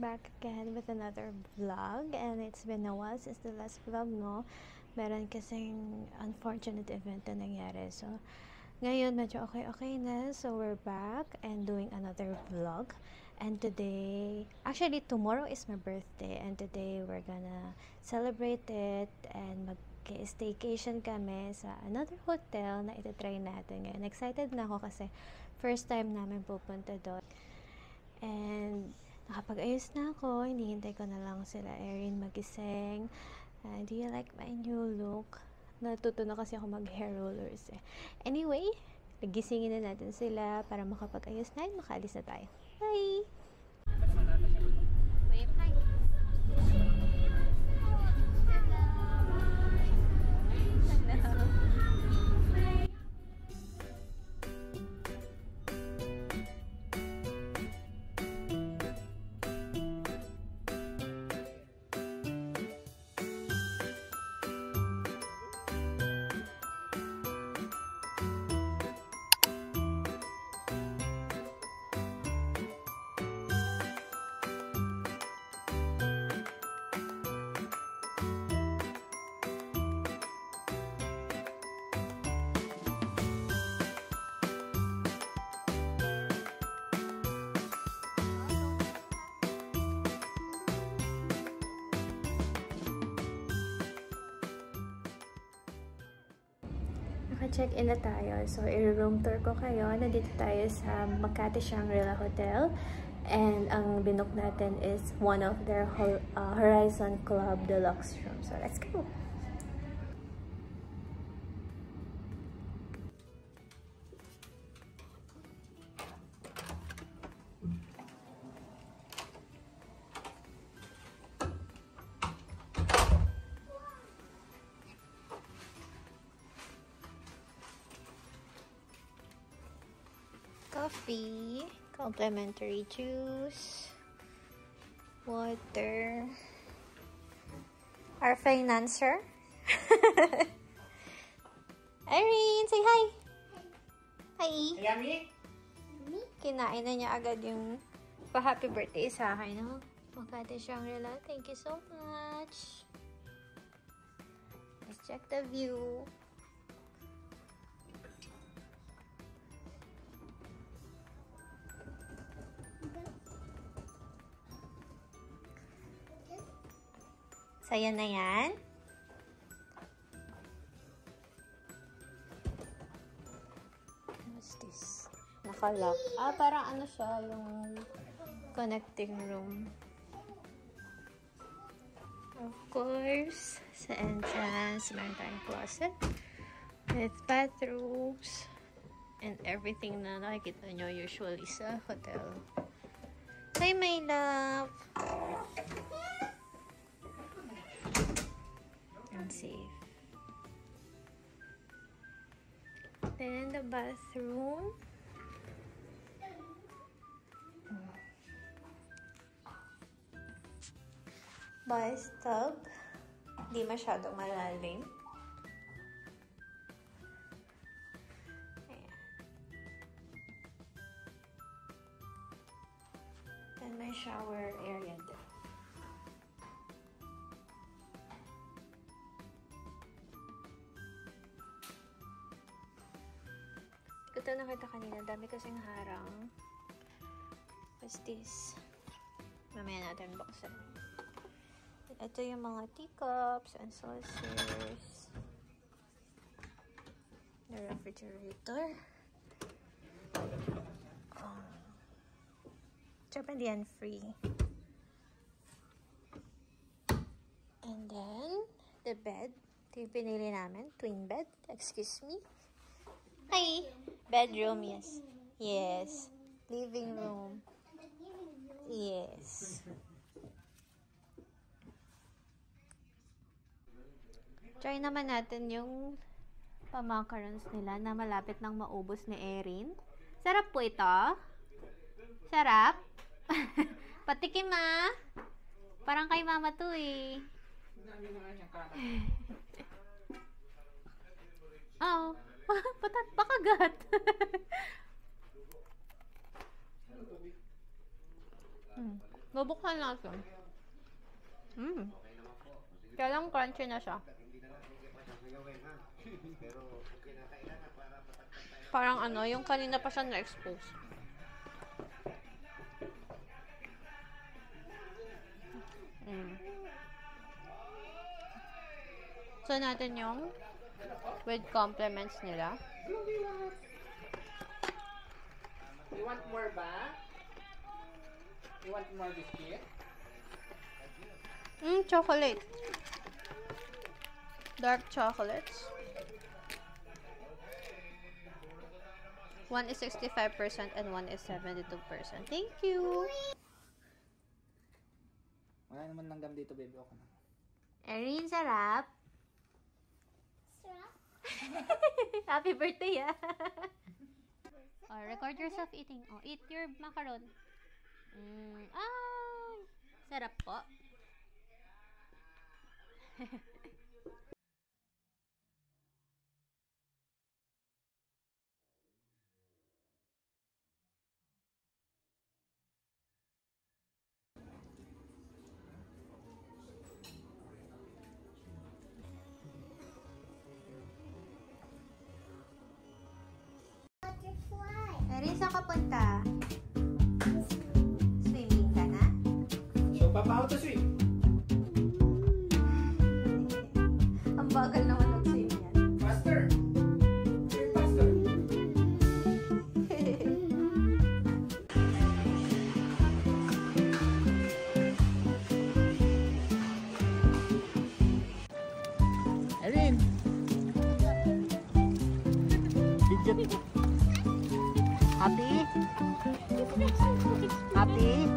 back again with another vlog, and it's been a while since the last vlog, no? Meron kasing unfortunate event na nangyari, so ngayon medyo okay na, so we're back and doing another vlog. And today, actually tomorrow is my birthday, and today we're gonna celebrate it and mag-staycation kami sa another hotel na itatry natin ngayon. Excited na ako kasi first time namin pupunta doon. And nakapag-ayos na ako, hinihintay ko na lang sila Erin magising. Do you like my new look? Natuto na kasi ako mag-hair rollers eh. Anyway, nagisingin na natin sila para makapag-ayos na at makaalis na tayo. Bye! Wave hi! Naka-check-in na tayo. So, i-room tour ko kayo. Nandito tayo sa Makati Shangri-La Hotel. And ang binook natin is one of their Horizon Club Deluxe room. So, let's go! Coffee, complimentary juice, water, our financer. Irene, say hi! Hi! Yummy? Kinain na niya agad yung pa-happy birthday sa akin, no? Makati Shangri-La, thank you so much! Let's check the view. Saya na yan. What's this? Naka-lock. Parang ano siya, yung connecting room. Of course, sa entrance, meron tayong closet with bathrooms and everything na nakikita nyo usually sa hotel. Hi, my love! Safe. Then the bathroom. Bathtub. Di masyadong malalim. Ayan. Then may shower area there. Ito nakita kanina, dami kasing harang. What's this? Mamaya natin buksan. Ito yung mga teacups and saucers. The refrigerator. Japan yan free. And then, the bed. Ito yung pinili namin. Twin bed. Excuse me. Hi! Bedroom, yes. Yes. Living room. Yes. Try naman natin yung pamacarons nila na malapit nang maubos ni Erin. Sarap po ito. Sarap. Patikim ah. Parang kay mama to eh. Oh. Pakagat. Bubuksan natin. Kaya lang crunchy na siya. Parang ano, yung kanina pa siya na-expose. So, natin yung with compliments nila. You want more ba? You want more biscuit? Chocolate. Dark chocolates. One is 65% and one is 72%. Thank you! Wala naman langgam dito, baby. Okay na. Erin, sarap! Sarap? Happy birthday, ah! Oh, record yourself eating. Oh, eat your macaron. Ay! Sarap po. Butterfly. Erin, saan ka punta? Swimming ka na? So, Papa, how to swim? Ang bagal naman mag-swim yan. Faster! Swim faster! Erin! Digit! Happy? Happy?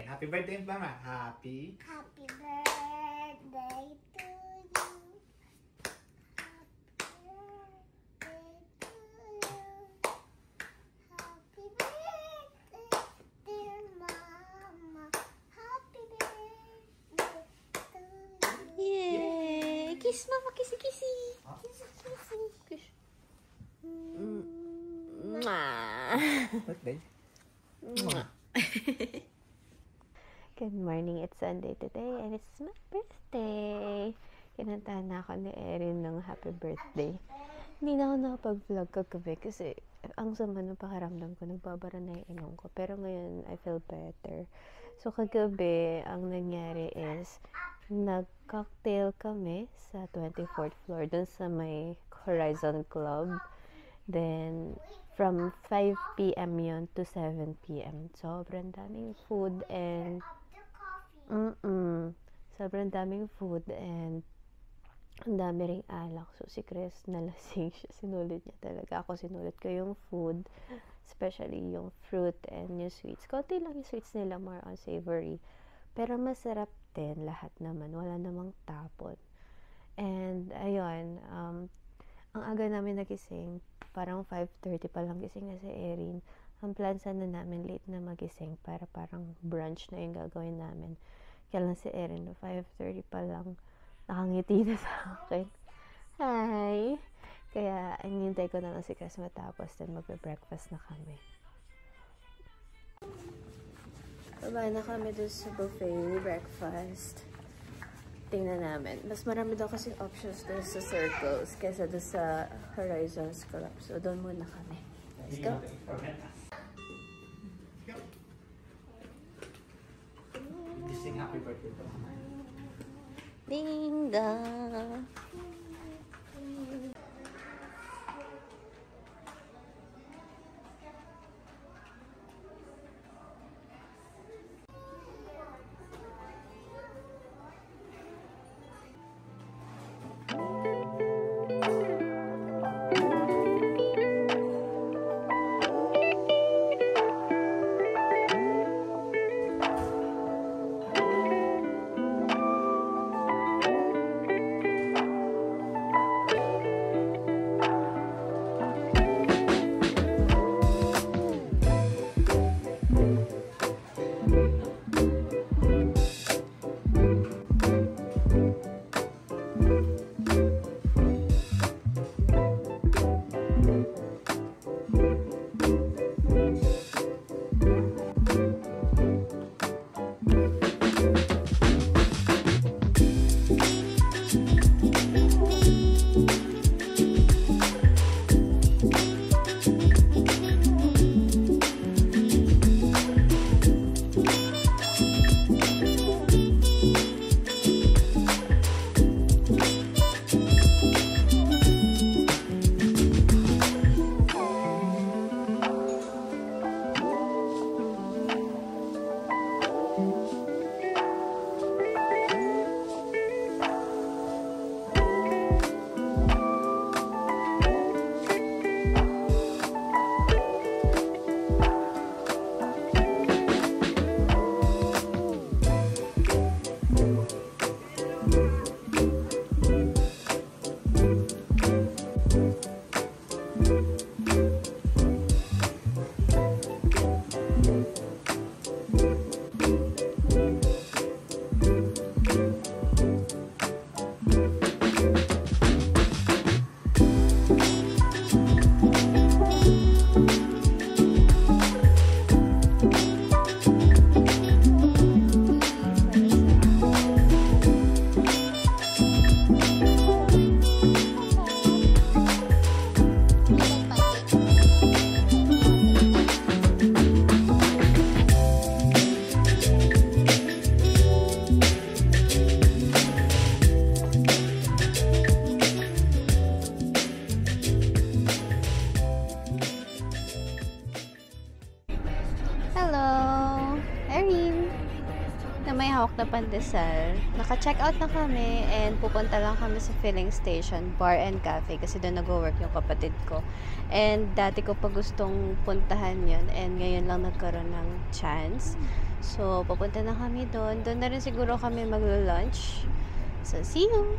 Happy birthday, Mama. Happy. Happy birthday to you. Happy birthday to you. Happy birthday, dear Mama. Happy birthday to you. Yay! Kiss, mama. Kissy, kissy. Kissy, kissy. Kiss. Mwah. Birthday. Good morning. It's Sunday today and it's my birthday. Kinantahan na ako ni Erin ng happy birthday. Hindi na ako nakapag-vlog kagabi kasi ang sama ng pakiramdam ko. Nagbabara na yung ilong ko. Pero ngayon, I feel better. So, kagabi, ang nangyari is nag-cocktail kami sa 24th floor dun sa may Horizon Club. Then, from 5 p.m. yun to 7 p.m. Sobrang daming food and sobrang daming food and ang dami ring alak. So, si Chris nalasing siya. Sinulit niya talaga. Ako sinulit ko yung food. Especially yung fruit and yung sweets. Konti lang yung sweets nila. More on savory. Pero masarap din. Lahat naman. Wala namang tapon. And, ayun. Ang aga namin nagising. Parang 5:30 pa lang gising na si Erin. Ang plan sana namin late na magising para parang brunch na yung gagawin namin. Kaya lang si Erin, 5:30 pa lang, nakangiti na sa akin. Hi! Kaya, inintay ko na lang si Chris matapos, then magbe-breakfast na kami. Baba na kami doon sa buffet, breakfast. Tingnan namin. Mas marami daw kasi options doon sa Circles kaysa doon sa Horizons Club. So, doon muna kami. Let's go. Sing happy birthday to Mama. Ding dong. may hawak na pandesal. Naka-check out na kami and pupunta lang kami sa filling station, bar and cafe kasi doon nag-work yung kapatid ko. And dati ko pa gustong puntahan yun and ngayon lang nagkaroon ng chance. So, pupunta na kami doon. Doon na rin siguro kami maglo-lunch. So, see you!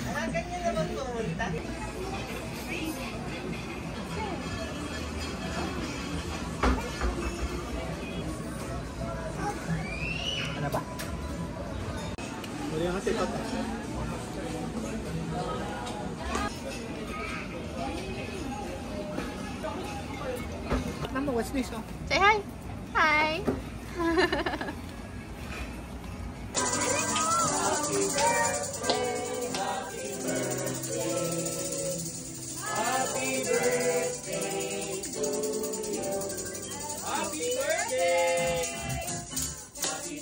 Ganyan naman pumunta. Ano ba? Muli ang kasi ito. Mama, what's this? Oh? Say hi! Hi!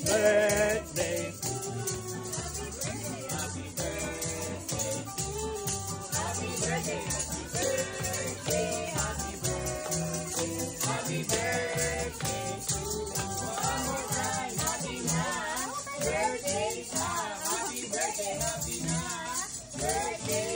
Birthday. Birthday